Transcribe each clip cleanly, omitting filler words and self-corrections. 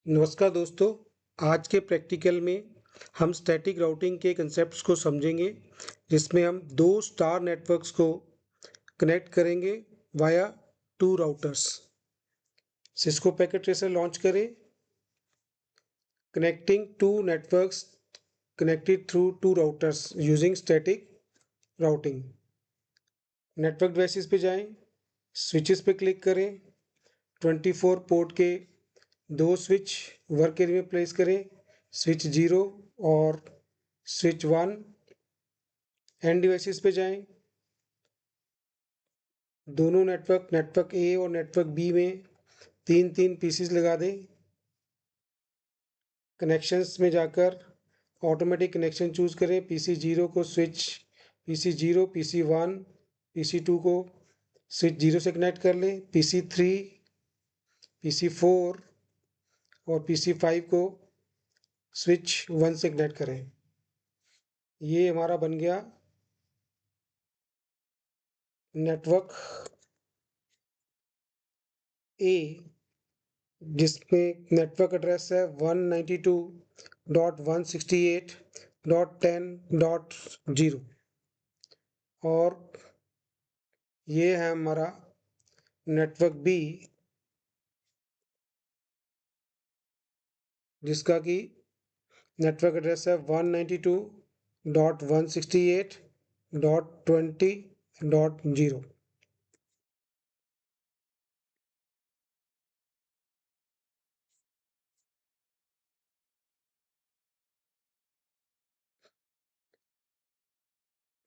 नमस्कार दोस्तों। आज के प्रैक्टिकल में हम स्टैटिक राउटिंग के कंसेप्ट्स को समझेंगे, जिसमें हम दो स्टार नेटवर्क्स को कनेक्ट करेंगे via two routers. Cisco packet tracer launch करें। Connecting two networks connected through two routers using static routing. Network devices पे जाएं, स्विचेस पे क्लिक करें। 24 पोर्ट के दो स्विच वर्क एरिया में प्लेस करें, स्विच 0 और स्विच 1। एंड डिवाइसेस पे जाएं, दोनों नेटवर्क ए और नेटवर्क बी में तीन तीन पीसीस लगा दें। कनेक्शंस में जाकर ऑटोमेटिक कनेक्शन चूज करें। पीसी 0 को स्विच पीसी 0, पीसी 1, पीसी 2 को स्विच 0 से कनेक्ट कर लें। पीसी 3, पीसी 4 और पीसी 5 को स्विच 1 से कनेक्ट करें। ये हमारा बन गया नेटवर्क ए, जिसमें नेटवर्क एड्रेस है 192.168.10.0 और ये है हमारा नेटवर्क बी, जिसका कि नेटवर्क एड्रेस है 192.168.20.0।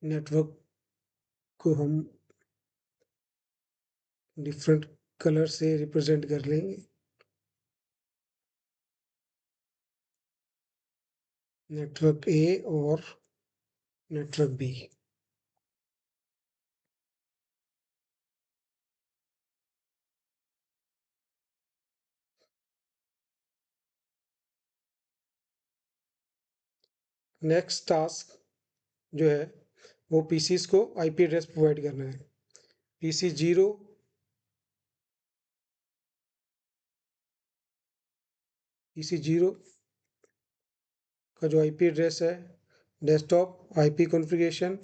नेटवर्क को हम डिफरेंट कलर से रिप्रेजेंट कर लेंगे। नेटवर्क ए और नेटवर्क बी। नेक्स्ट टास्क जो है वो पीसीस को आईपी एड्रेस प्रोवाइड करना है। पीसी 0 का जो आईपी एड्रेस है, डेस्कटॉप आईपी कॉन्फ़िगरेशन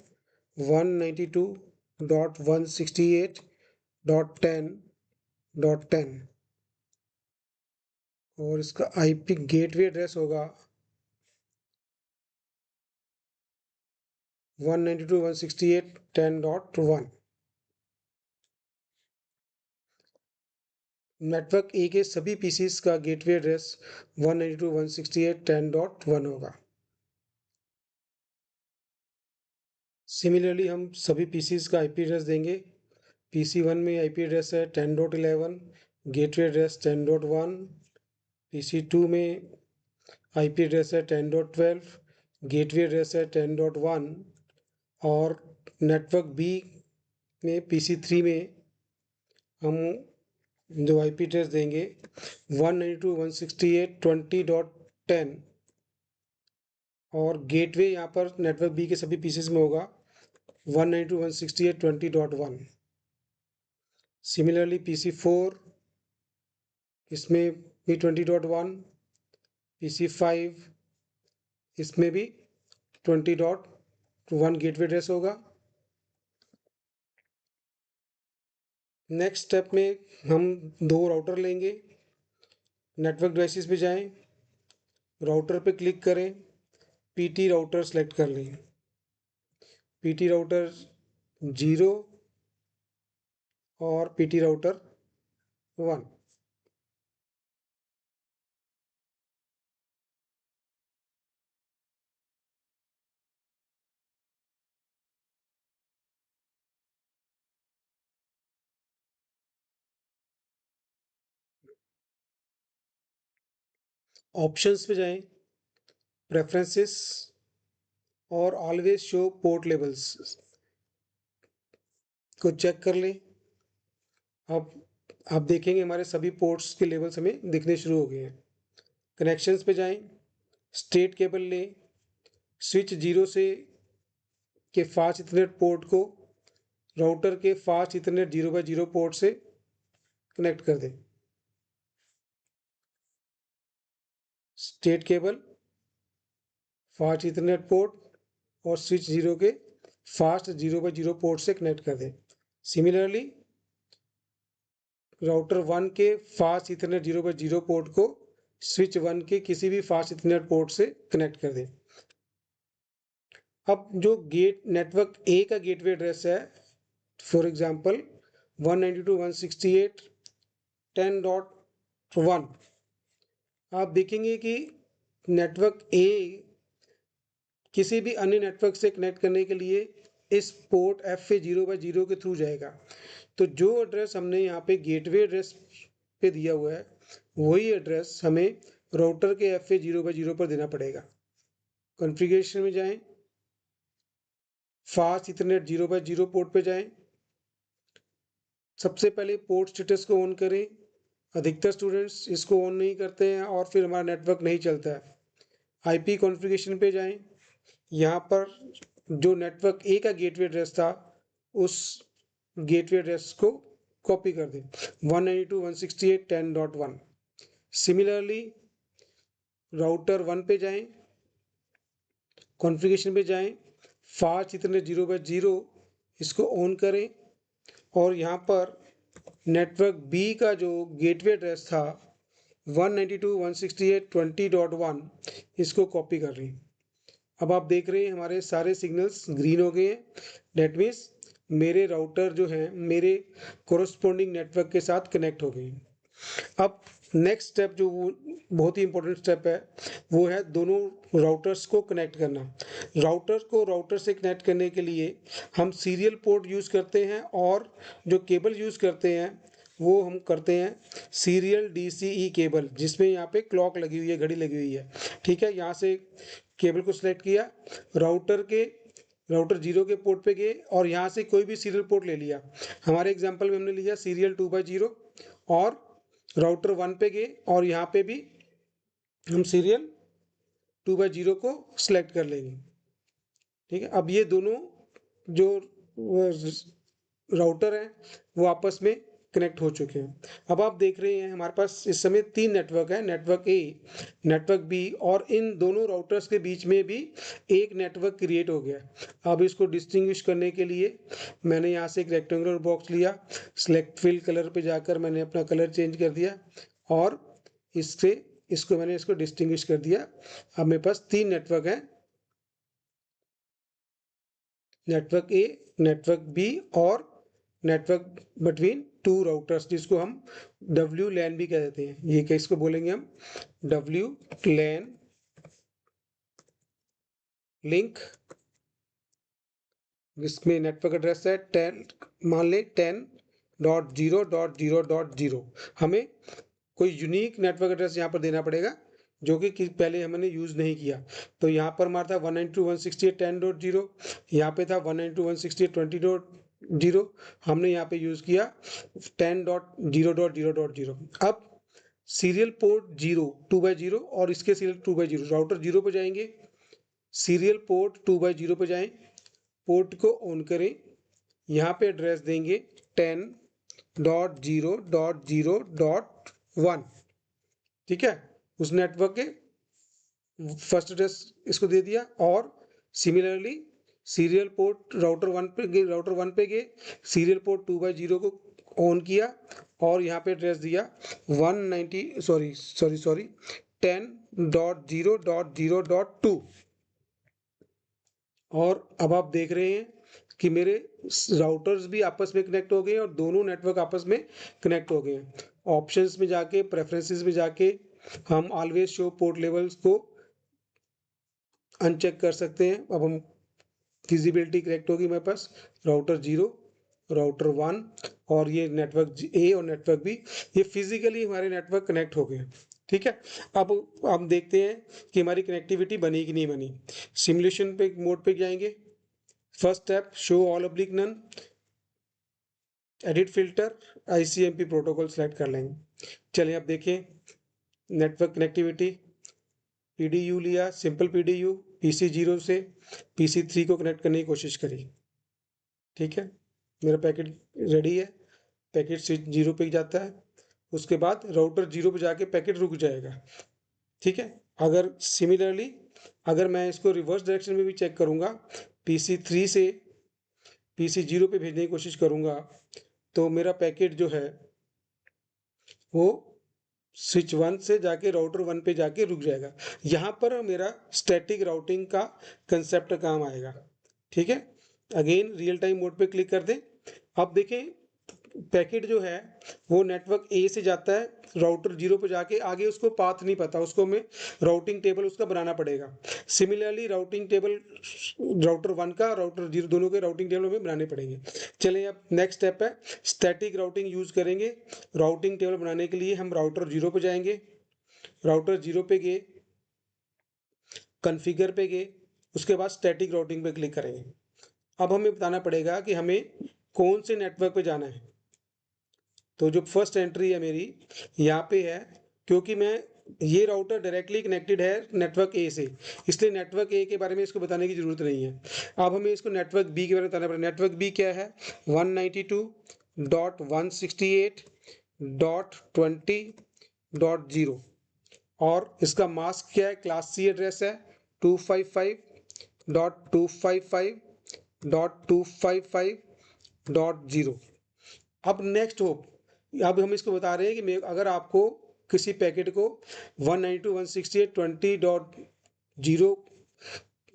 192.168.10.10 और इसका आईपी गेटवे एड्रेस होगा 192.168.10.1। नेटवर्क ए के सभी पीसीस का गेटवे एड्रेस 192.168.10.1 होगा। सिमिलरली हम सभी पीसीस का आईपी एड्रेस देंगे। पीसी 1 में आईपी एड्रेस है 10.11, गेटवे एड्रेस 10.1। पीसी 2 में आईपी एड्रेस है 10.12, गेटवे एड्रेस है 10.1 और नेटवर्क बी में पीसी 3 में हम जो आईपी एड्रेस देंगे 192.168.20.10 और गेटवे यहाँ पर नेटवर्क बी के सभी पीसेस में होगा 192.168.20.1। सिमिलरली पीसी 4 इसमें भी 20.1, पीसी 5 इसमें भी 20.1 गेटवे एड्रेस होगा। नेक्स्ट स्टेप में हम दो राउटर लेंगे। नेटवर्क डिवाइसेस पे जाएं, राउटर पे क्लिक करें, पीटी राउटर सेलेक्ट कर लें। पीटी राउटर 0 और पीटी राउटर 1। ऑप्शंस पे जाएं, प्रेफरेंसेस और ऑलवेज शो पोर्ट लेवल्स को चेक कर लें। अब आप देखेंगे हमारे सभी पोर्ट्स के लेवल्स हमें दिखने शुरू हो गए हैं। कनेक्शंस पे जाएं, स्ट्रेट केबल लें, स्विच 0 से के फास्ट इथरनेट पोर्ट को राउटर के फास्ट इथरनेट 0x0 पोर्ट से कनेक्ट कर दें। State cable, fast Ethernet port और स्विच 0 के फास्ट 0x0 पोर्ट से कनेक्ट कर दें। सिमिलरली राउटर 1 के फास्ट इथरनेट 0x0 पोर्ट को स्विच 1 के किसी भी फास्ट इथरनेट पोर्ट से कनेक्ट कर दें। अब जो गेट नेटवर्क ए का गेटवे एड्रेस है, फॉर एग्जांपल 192.168.10.1, आप देखेंगे कि नेटवर्क ए किसी भी अन्य नेटवर्क से कनेक्ट करने के लिए इस पोर्ट FA0x0 के थ्रू जाएगा। तो जो एड्रेस हमने यहाँ पे गेटवे एड्रेस पे दिया हुआ है वही एड्रेस हमें राउटर के FA0x0 पर देना पड़ेगा। कॉन्फ़िगरेशन में जाएं, फास्ट इथरनेट 0x0 पोर्ट पे जाएं, सबसे पहले पोर्ट स्टेटस को ऑन करें। अधिकतर स्टूडेंट्स इसको ऑन नहीं करते हैं और फिर हमारा नेटवर्क नहीं चलता है। IP कॉन्फ़िगरेशन पे जाएं, यहाँ पर जो नेटवर्क ए का गेटवे एड्रेस था उस गेटवे एड्रेस को कॉपी कर दें 192.168.10.1। सिमिलरली राउटर 1 पे जाएं, कॉन्फ़िगरेशन पे जाएं, फास्ट इथरनेट 0x0 इसको ऑन करें और यहाँ पर नेटवर्क बी का जो गेटवे एड्रेस था 192.168.20.1 इसको कॉपी कर लें। अब आप देख रहे हैं हमारे सारे सिग्नल्स ग्रीन हो गए हैं। डेट मीन्स मेरे राउटर जो है मेरे कोरस्पोंडिंग नेटवर्क के साथ कनेक्ट हो गए हैं। अब नेक्स्ट स्टेप जो बहुत ही इंपॉर्टेंट स्टेप है वो है दोनों राउटर्स को कनेक्ट करना। राउटर को राउटर से कनेक्ट करने के लिए हम सीरियल पोर्ट यूज़ करते हैं और जो केबल यूज़ करते हैं वो हम करते हैं सीरियल DCE केबल, जिसमें यहाँ पे क्लॉक लगी हुई है, घड़ी लगी हुई है। ठीक है, यहाँ से केबल को सिलेक्ट किया, राउटर 0 के पोर्ट पे गए और यहाँ से कोई भी सीरियल पोर्ट ले लिया। हमारे एग्जांपल में हमने लिया सीरियल 2x0 और राउटर 1 पे गए और यहाँ पे भी हम सीरियल 2x0 को सिलेक्ट कर लेंगे। ठीक है, अब ये दोनों जो राउटर हैं वो आपस में कनेक्ट हो चुके हैं। अब आप देख रहे हैं हमारे पास इस समय 3 नेटवर्क है, नेटवर्क ए, नेटवर्क बी और इन दोनों राउटर्स के बीच में भी एक नेटवर्क क्रिएट हो गया। अब इसको डिस्टिंग्विश करने के लिए मैंने यहाँ से एक रेक्टेंगुलर बॉक्स लिया, सिलेक्ट फिल कलर पे जाकर मैंने अपना कलर चेंज कर दिया और मैंने इसको डिस्टिंग्विश कर दिया। अब मेरे पास 3 नेटवर्क हैं, नेटवर्क ए, नेटवर्क बी और नेटवर्क बिटवीन 2 राउटर्स, जिसको हम WLAN भी कह देते हैं। ये किसको बोलेंगे हम? WLAN लिंक, जिसमें नेटवर्क एड्रेस है 10, मान लें 10.0.0.0। हमें कोई यूनिक नेटवर्क एड्रेस यहाँ पर देना पड़ेगा जो कि पहले हमने यूज़ नहीं किया। तो यहाँ पर हमारा था 192.168.10.0, यहाँ पे था 192.168.20.0, हमने यहाँ पे यूज़ किया 10.0.0.0। अब सीरियल पोर्ट 2x0 और इसके सीरियल 2x0, राउटर 0 पे जाएंगे, सीरियल पोर्ट 2x0 पे जाएं, पोर्ट को ऑन करें, यहाँ पे एड्रेस देंगे 10.0.0.1। ठीक है, उस नेटवर्क के फर्स्ट एड्रेस इसको दे दिया और सिमिलरली सीरियल पोर्ट राउटर 1 पे गए, सीरियल पोर्ट 2x0 को ऑन किया और यहाँ पे एड्रेस दिया 10.0.0.2। और अब आप देख रहे हैं कि मेरे राउटर्स भी आपस में कनेक्ट हो गए और दोनों नेटवर्क आपस में कनेक्ट हो गए हैं। ऑप्शंस में जाके, प्रेफरेंसेस में जाके हम ऑलवेज शो पोर्ट लेवल्स को अनचेक कर सकते हैं। अब हम फिजिबिलिटी करेक्ट होगी मेरे पास, राउटर 0, राउटर 1 और ये नेटवर्क ए और नेटवर्क बी, ये फिजिकली हमारे नेटवर्क कनेक्ट हो गए। ठीक है, अब हम देखते हैं कि हमारी कनेक्टिविटी बनी कि नहीं बनी। सिमुलेशन पे मोड पे जाएंगे, first step show all oblique none, edit filter, ICMP protocol select कर लेंगे। चलिए अब देखें नेटवर्क कनेक्टिविटी, PDU लिया, सिंपल PDU, PC0 से PC3 को कनेक्ट करने की कोशिश करी। ठीक है, मेरा पैकेट रेडी है, पैकेट स्विच 0 पे जाता है, उसके बाद राउटर 0 पे जाके पैकेट रुक जाएगा। ठीक है, अगर सिमिलरली अगर मैं इसको रिवर्स डायरेक्शन में भी चेक करूँगा, PC3 से PC0 पे भेजने की कोशिश करूँगा, तो मेरा पैकेट जो है वो स्विच 1 से जाके राउटर 1 पे जाके रुक जाएगा। यहाँ पर मेरा स्टैटिक राउटिंग का कंसेप्ट काम आएगा। ठीक है, अगेन रियल टाइम मोड पे क्लिक कर दें। अब देखें पैकेट जो है वो नेटवर्क ए से जाता है राउटर 0 पे जाके, आगे उसको पाथ नहीं पता, उसको हमें राउटिंग टेबल उसका बनाना पड़ेगा। सिमिलरली राउटिंग टेबल राउटर 1 का राउटर 0 दोनों के राउटिंग टेबल हमें बनाने पड़ेंगे। चलिए अब नेक्स्ट स्टेप है स्टैटिक राउटिंग यूज करेंगे। राउटिंग टेबल बनाने के लिए हम राउटर 0 पे जाएंगे, राउटर 0 पे गए, कॉन्फ़िगर पे गए, उसके बाद स्टैटिक राउटिंग पे क्लिक करेंगे। अब हमें बताना पड़ेगा कि हमें कौन से नेटवर्क पे जाना है। तो जो फर्स्ट एंट्री है मेरी यहाँ पे है, क्योंकि मैं ये राउटर डायरेक्टली कनेक्टेड है नेटवर्क ए से, इसलिए नेटवर्क ए के बारे में इसको बताने की ज़रूरत नहीं है। अब हमें इसको नेटवर्क बी के बारे में बताना पड़ेगा। नेटवर्क बी क्या है? 192.168.20.0 और इसका मास्क क्या है? क्लास सी एड्रेस है 255.255.255.0। अब नेक्स्ट होप, अब हम इसको बता रहे हैं कि अगर आपको किसी पैकेट को 192.168.20.0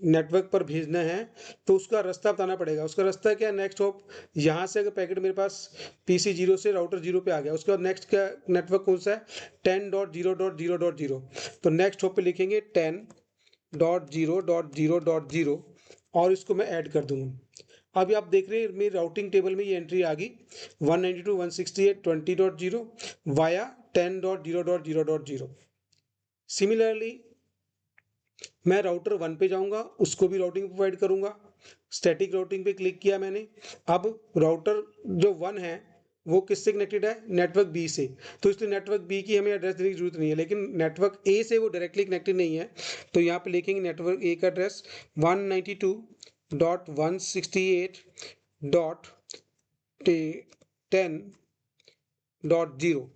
नेटवर्क पर भेजना है तो उसका रास्ता बताना पड़ेगा। उसका रास्ता क्या है? नेक्स्ट होप, यहाँ से अगर पैकेट मेरे पास PC0 से राउटर 0 पे आ गया, उसके बाद नेक्स्ट क्या नेटवर्क कौन सा है? 10.0.0.0। तो नेक्स्ट होप पे लिखेंगे 10.0.0.0 और इसको मैं ऐड कर दूंगा। अभी आप देख रहे हैं मेरी राउटिंग टेबल में ये एंट्री आ गई 192.168.20.0 वाया 10.0.0.0। सिमिलरली मैं राउटर 1 पे जाऊंगा, उसको भी राउटिंग प्रोवाइड करूंगा। स्टैटिक राउटिंग पे क्लिक किया मैंने। अब राउटर जो 1 है वो किससे कनेक्टेड है? नेटवर्क बी से, तो इसलिए नेटवर्क बी की हमें एड्रेस देने की जरूरत नहीं है। लेकिन नेटवर्क ए से वो डायरेक्टली कनेक्टेड नहीं है, तो यहाँ पे लिखेंगे नेटवर्क ए का एड्रेस 192.168.10.0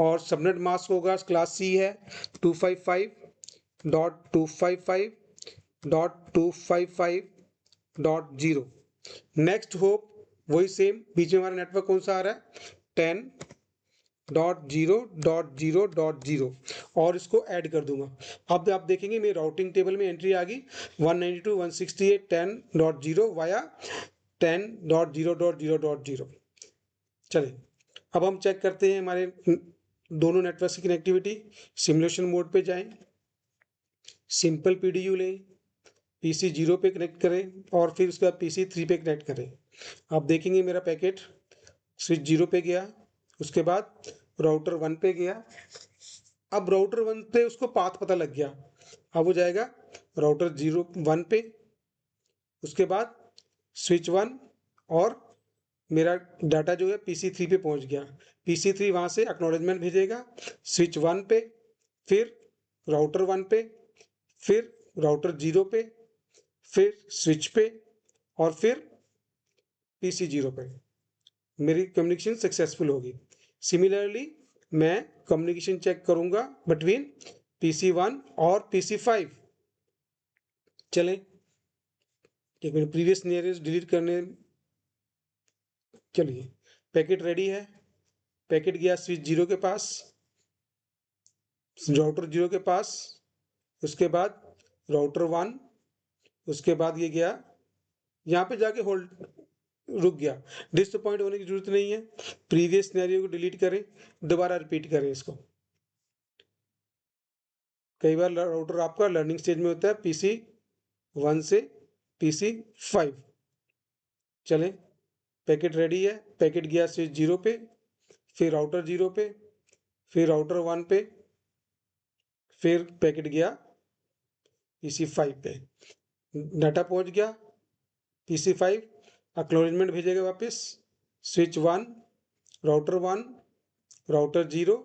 और सबनेट मास्क होगा क्लास सी है 255.255.255.0। नेक्स्ट होप वही सेम, बीच में हमारा नेटवर्क कौन सा आ रहा है? 10.0.0.0 और इसको ऐड कर दूंगा। अब आप देखेंगे मेरी राउटिंग टेबल में एंट्री आ गई 192.168.10.0 वाया 10.0.0.0। चलिए अब हम चेक करते हैं हमारे दोनों नेटवर्क की कनेक्टिविटी। सिमुलेशन मोड पे जाएं, सिंपल PDU लें, PC0 पे कनेक्ट करें और फिर उसके बाद PC3 पे कनेक्ट करें। आप देखेंगे मेरा पैकेट स्विच 0 पे गया, उसके बाद राउटर 1 पे गया। अब राउटर 1 पे उसको पाथ पता लग गया, अब वो जाएगा राउटर 1 पे, उसके बाद स्विच 1 और मेरा डाटा जो है PC3 पे पहुंच गया। PC3 वहाँ से एक्नॉलेजमेंट भेजेगा स्विच 1 पे, फिर राउटर 1 पे, फिर राउटर 0 पे, फिर स्विच पे और फिर PC0 पे। मेरी कम्युनिकेशन सक्सेसफुल होगी। सिमिलरली मैं कम्युनिकेशन चेक करूंगा बिटवीन PC1 और PC5। चलें एक मिनट, प्रीवियस नियरेस्ट डिलीट करने। चलिए पैकेट रेडी है, पैकेट गया स्विच 0 के पास, राउटर 0 के पास, उसके बाद राउटर 1, उसके बाद ये गया यहाँ पे जाके होल्ड रुक गया। डिसअपॉइंट होने की जरूरत नहीं है, प्रीवियस सिनेरियो को डिलीट करें, दोबारा रिपीट करें इसको। कई बार राउटर आपका लर्निंग स्टेज में होता है PC1 से PC5। चलें पैकेट रेडी है, पैकेट गया स्विच 0 पे, फिर राउटर 0 पे, फिर राउटर 1 पे, फिर पैकेट गया PC5 पे, डाटा पहुंच गया PC5, एक्नॉलेजमेंट भेजेगा वापस स्विच 1, राउटर 1, राउटर 0,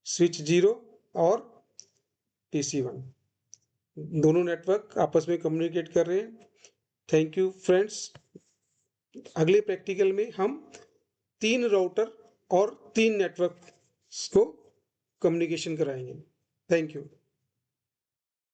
स्विच 0 और PC1। दोनों नेटवर्क आपस में कम्युनिकेट कर रहे हैं। Thank you friends. अगले प्रैक्टिकल में हम 3 राउटर और 3 नेटवर्क को कम्युनिकेशन कराएंगे। Thank you.